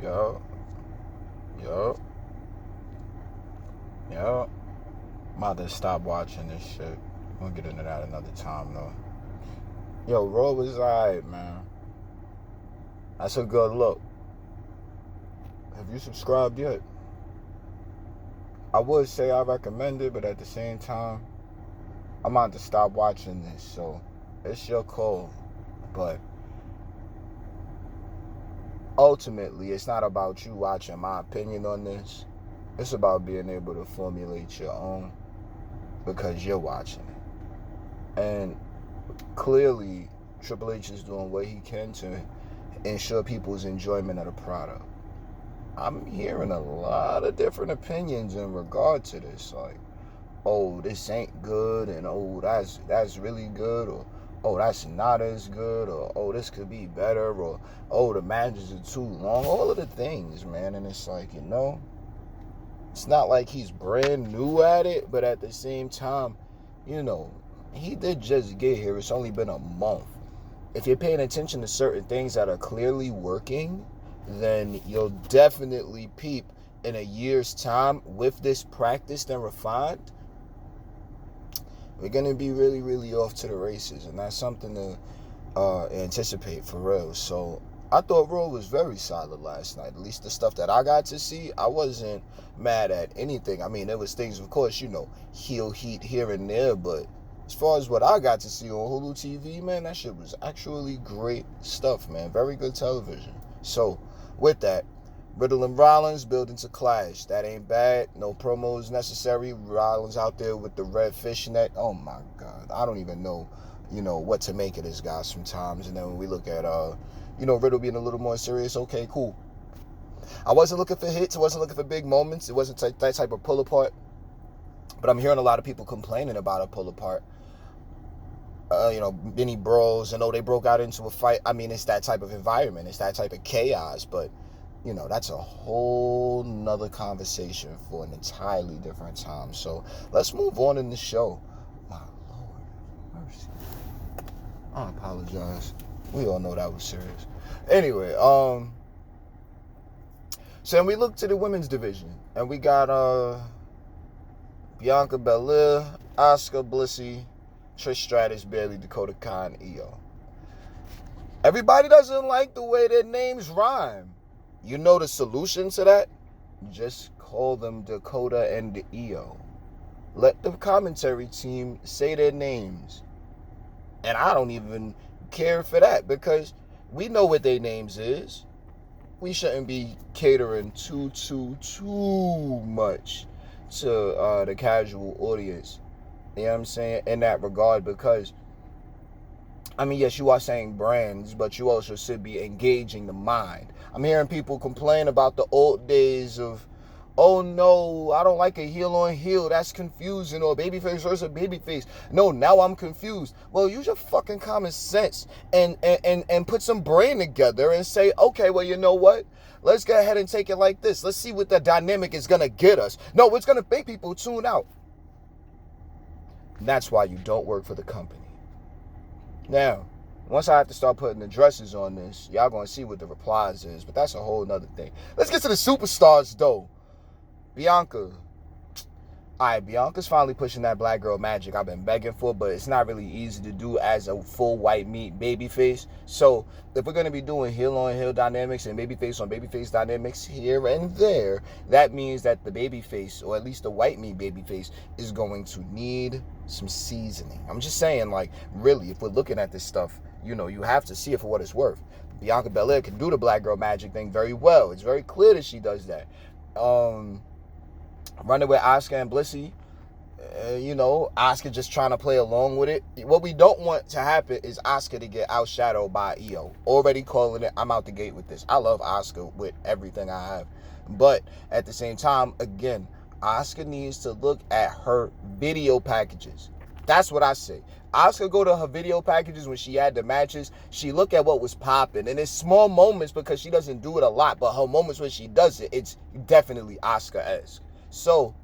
Yo, yo, yo. I'm about to stop watching this shit. We'll get into that another time, though. Yo, Raw was alright, man. That's a good look. Have you subscribed yet? I would say I recommend it, but at the same time, I'm about to stop watching this, so it's your call. But ultimately, it's not about you watching my opinion on this. It's about being able to formulate your own because you're watching it. And clearly, Triple H is doing what he can to ensure people's enjoyment of the product. I'm hearing a lot of different opinions in regard to this. Like, oh, this ain't good, and oh, that's really good, or oh, that's not as good, or oh, this could be better, or oh, the matches are too long. All of the things, man. And it's like, it's not like he's brand new at it, but at the same time, he did just get here. It's only been a month. If you're paying attention to certain things that are clearly working, then you'll definitely peep in a year's time with this practiced and refined. We're going to be really, really off to the races, and that's something to anticipate for real. So I thought Raw was very solid last night. At least the stuff that I got to see, I wasn't mad at anything. I mean, there was things, of course, heel heat here and there, but as far as what I got to see on Hulu TV, man, that shit was actually great stuff, man. Very good television. So, with that, Riddle and Rollins build into clash. That ain't bad. No promos necessary. Rollins out there with the red fishnet. Oh, my God. I don't even know, what to make of this guy sometimes. And then when we look at, Riddle being a little more serious, okay, cool. I wasn't looking for hits. I wasn't looking for big moments. It wasn't that type of pull apart. But I'm hearing a lot of people complaining about a pull apart. Many bros, and they broke out into a fight. I mean, it's that type of environment. It's that type of chaos. But, that's a whole nother conversation for an entirely different time. So let's move on in the show. My Lord, mercy. I apologize. We all know that was serious. Anyway, so we look to the women's division, and we got Bianca Belair, Asuka, Blissey, Trish Stratus, Bayley, Dakota Kai, and Io. Everybody doesn't like the way their names rhyme. You know the solution to that? Just call them Dakota and Io. Let the commentary team say their names. And I don't even care for that because we know what their names is. We shouldn't be catering too much to the casual audience. You know what I'm saying? In that regard, because I mean, yes, you are saying brands, but you also should be engaging the mind. I'm hearing people complain about the old days of, oh no, I don't like a heel on heel. That's confusing. Or babyface versus babyface. No, now I'm confused. Well, use your fucking common sense and put some brain together and say, okay, well, you know what? Let's go ahead and take it like this. Let's see what the dynamic is going to get us. No, it's going to make people tune out. That's why you don't work for the company. Now, once I have to start putting addresses on this, y'all going to see what the replies is, but that's a whole nother thing. Let's get to the superstars, though. Bianca. All right, Bianca's finally pushing that black girl magic I've been begging for, but it's not really easy to do as a full white meat babyface. So if we're going to be doing heel-on-heel dynamics and babyface-on-babyface dynamics here and there, that means that the babyface, or at least the white meat babyface, is going to need some seasoning. I'm just saying, like, really, if we're looking at this stuff, you have to see it for what it's worth. Bianca Belair can do the black girl magic thing very well. It's very clear that she does that. Running with Asuka and Blissey, Asuka just trying to play along with it. What we don't want to happen is Asuka to get outshadowed by Io. Already calling it. I'm out the gate with this. I love Asuka with everything I have. But at the same time, again, Asuka needs to look at her video packages. That's what I say. Asuka go to her video packages when she had the matches. She look at what was popping. And it's small moments because she doesn't do it a lot. But her moments when she does it, it's definitely Asuka-esque. So,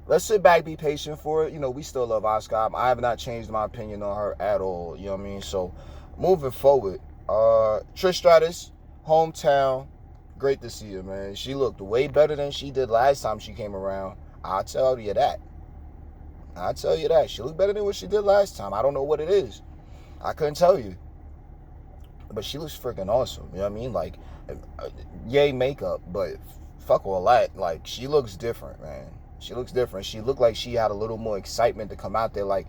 let's sit back, be patient for it. We still love Asuka. I have not changed my opinion on her at all. You know what I mean? So, moving forward, Trish Stratus, hometown, Great to see her, man. She looked way better than she did last time she came around. I'll tell you that. She looked better than what she did last time. I don't know what it is. I couldn't tell you. But she looks freaking awesome. You know what I mean? Like, yay makeup, but fuck all that. Like, she looks different, man. She looks different. She looked like she had a little more excitement to come out there. Like,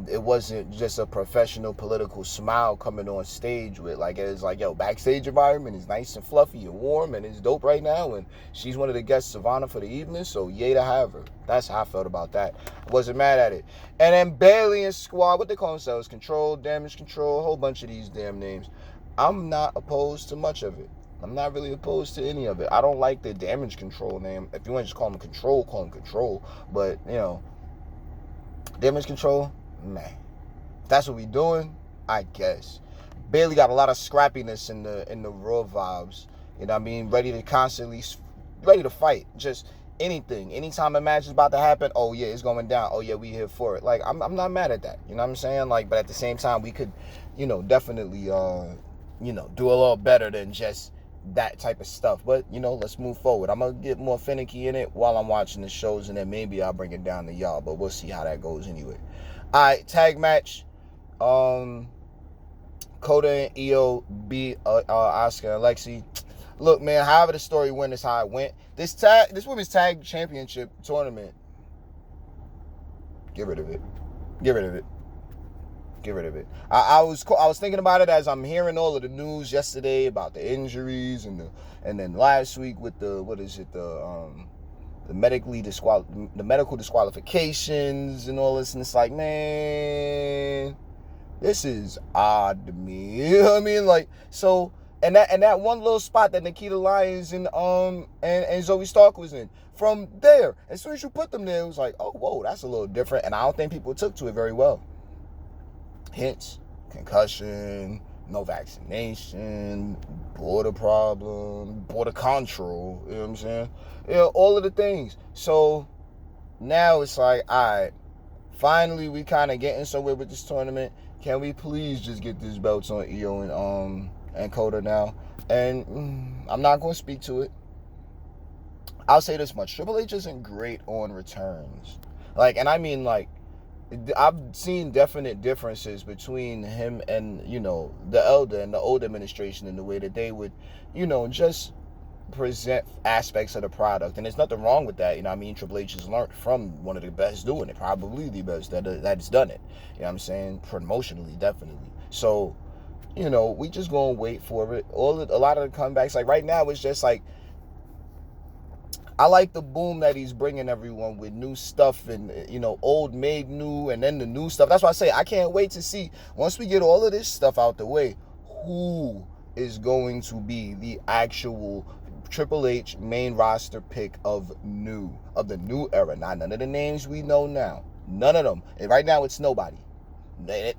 it wasn't just a professional political smile coming on stage with, like, it was like, yo, backstage environment is nice and fluffy and warm and it's dope right now. And she's one of the guests of honor for the evening. So, yay to have her. That's how I felt about that. I wasn't mad at it. And then Bailey and Squad, what they call themselves? Control, Damage Control, a whole bunch of these damn names. I'm not opposed to much of it. I'm not really opposed to any of it. I don't like the Damage Control name. If you want to just call them Control, call them Control. But, you know, Damage Control, man. If that's what we doing, I guess. Bailey got a lot of scrappiness in the Raw vibes. You know what I mean? Ready to fight. Just anything. Anytime a match is about to happen, oh yeah, it's going down. Oh yeah, we here for it. Like, I'm not mad at that. You know what I'm saying? Like, but at the same time, we could, you know, definitely, do a little better than just that type of stuff. But, you know, let's move forward. I'm gonna get more finicky in it while I'm watching the shows, and then maybe I'll bring it down to y'all, but we'll see how that goes anyway. All right, tag match. Coda and Io beat Asuka and Lexi. Look, man, however the story went is how it went. This women's tag championship tournament, get rid of it. I was thinking about it as I'm hearing all of the news yesterday about the injuries and then last week with the medical disqualifications and all this, and it's like, man, this is odd to me. You know what I mean? Like, so, and that one little spot that Nikita Lyons and Zoe Stark was in, from there, as soon as you put them there, it was like, oh, whoa, that's a little different, and I don't think people took to it very well. Hence, concussion, no vaccination, border problem, border control, you know what I'm saying? You know, all of the things. So now it's like, all right, finally we kind of getting somewhere with this tournament. Can we please just get these belts on Io and Coda now? And I'm not going to speak to it. I'll say this much. Triple H isn't great on returns. Like, and I mean, like, I've seen definite differences between him and, you know, the elder and the old administration in the way that they would, you know, just present aspects of the product. And there's nothing wrong with that. You know what I mean? Triple H has learned from one of the best doing it, probably the best that's done it. You know what I'm saying? Promotionally, definitely. So, you know, we just gonna wait for it. A lot of the comebacks, like right now, it's just like, I like the boom that he's bringing everyone with new stuff and, you know, old made new, and then the new stuff. That's why I say I can't wait to see, once we get all of this stuff out the way, who is going to be the actual Triple H main roster pick of the new era. Not none of the names we know now. None of them. And right now it's nobody.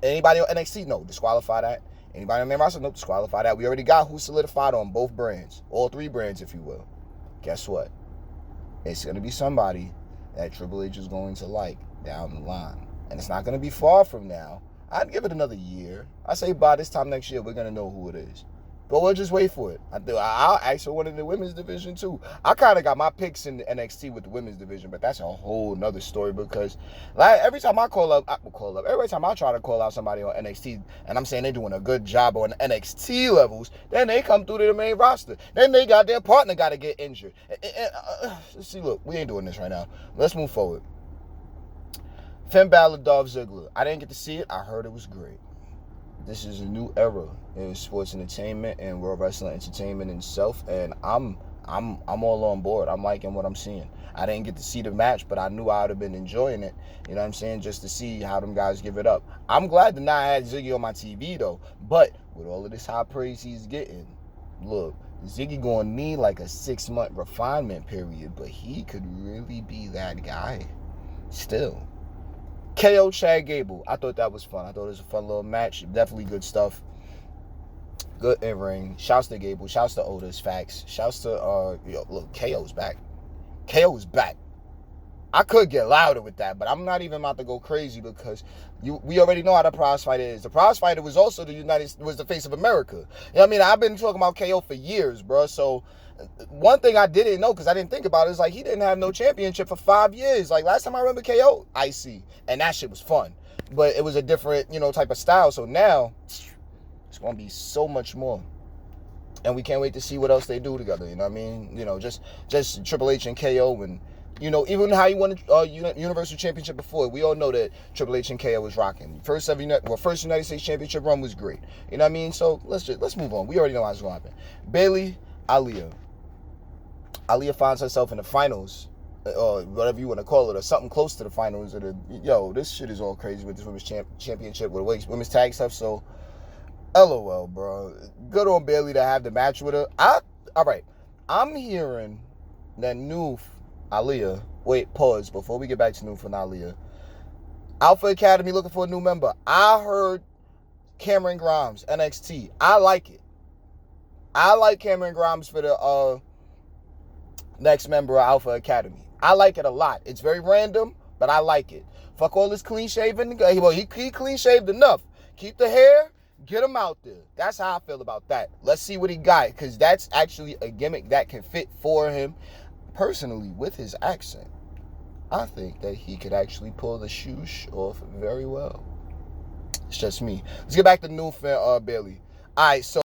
Anybody on NXT? No, disqualify that. Anybody on main roster? Nope, disqualify that. We already got who solidified on both brands. All three brands, if you will. Guess what? It's going to be somebody that Triple H is going to like down the line. And it's not going to be far from now. I'd give it another year. I say by this time next year, we're going to know who it is. But we'll just wait for it. I'll ask for one in the women's division, too. I kind of got my picks in the NXT with the women's division, but that's a whole nother story because like, every time I every time I try to call out somebody on NXT, and I'm saying they're doing a good job on NXT levels, then they come through to the main roster. Then they got their partner got to get injured. See, look, we ain't doing this right now. Let's move forward. Finn Balor, Dolph Ziggler. I didn't get to see it. I heard it was great. This is a new era in sports entertainment and World Wrestling Entertainment itself, and I'm all on board. I'm liking what I'm seeing. I didn't get to see the match, but I knew I would have been enjoying it. You know what I'm saying? Just to see how them guys give it up. I'm glad to not have Ziggy on my TV though. But with all of this high praise he's getting, look, Ziggy gonna need like a 6-month refinement period, but he could really be that guy. Still. KO Chad Gable. I thought that was fun. I thought it was a fun little match. Definitely good stuff. Good in ring. Shouts to Gable. Shouts to Otis. Facts. Shouts to look, KO's back. KO is back. I could get louder with that, but I'm not even about to go crazy because we already know how the prize fighter is. The prize fighter was also was the face of America. You know what I mean? I've been talking about KO for years, bro. So one thing I didn't know, because I didn't think about it, is like he didn't have no championship for 5 years. Like last time I remember KO, Icy, and that shit was fun. But it was a different, type of style. So now it's gonna be so much more. And we can't wait to see what else they do together. You know what I mean? Just Triple H and KO, and even how he won the Universal Championship before. We all know that Triple H and KO was rocking. First United States Championship run was great. You know what I mean? So let's move on. We already know how it's gonna happen. Bayley, Aaliyah. Aaliyah finds herself in the finals, or whatever you want to call it, or something close to the finals. This shit is all crazy with this women's championship with the women's tag stuff. So, LOL, bro. Good on Bayley to have the match with her. All right. I'm hearing that Aaliyah. Wait, pause before we get back to Noof and Aaliyah. Alpha Academy looking for a new member. I heard Cameron Grimes, NXT. I like it. I like Cameron Grimes for the next member of Alpha Academy. I like it a lot. It's very random, but I like it. Fuck all this clean shaven. Well, he clean shaved enough. Keep the hair. Get him out there. That's how I feel about that. Let's see what he got, because that's actually a gimmick that can fit for him. Personally, with his accent, I think that he could actually pull the shoosh off very well. It's just me. Let's get back to Noof and Bayley. All right, so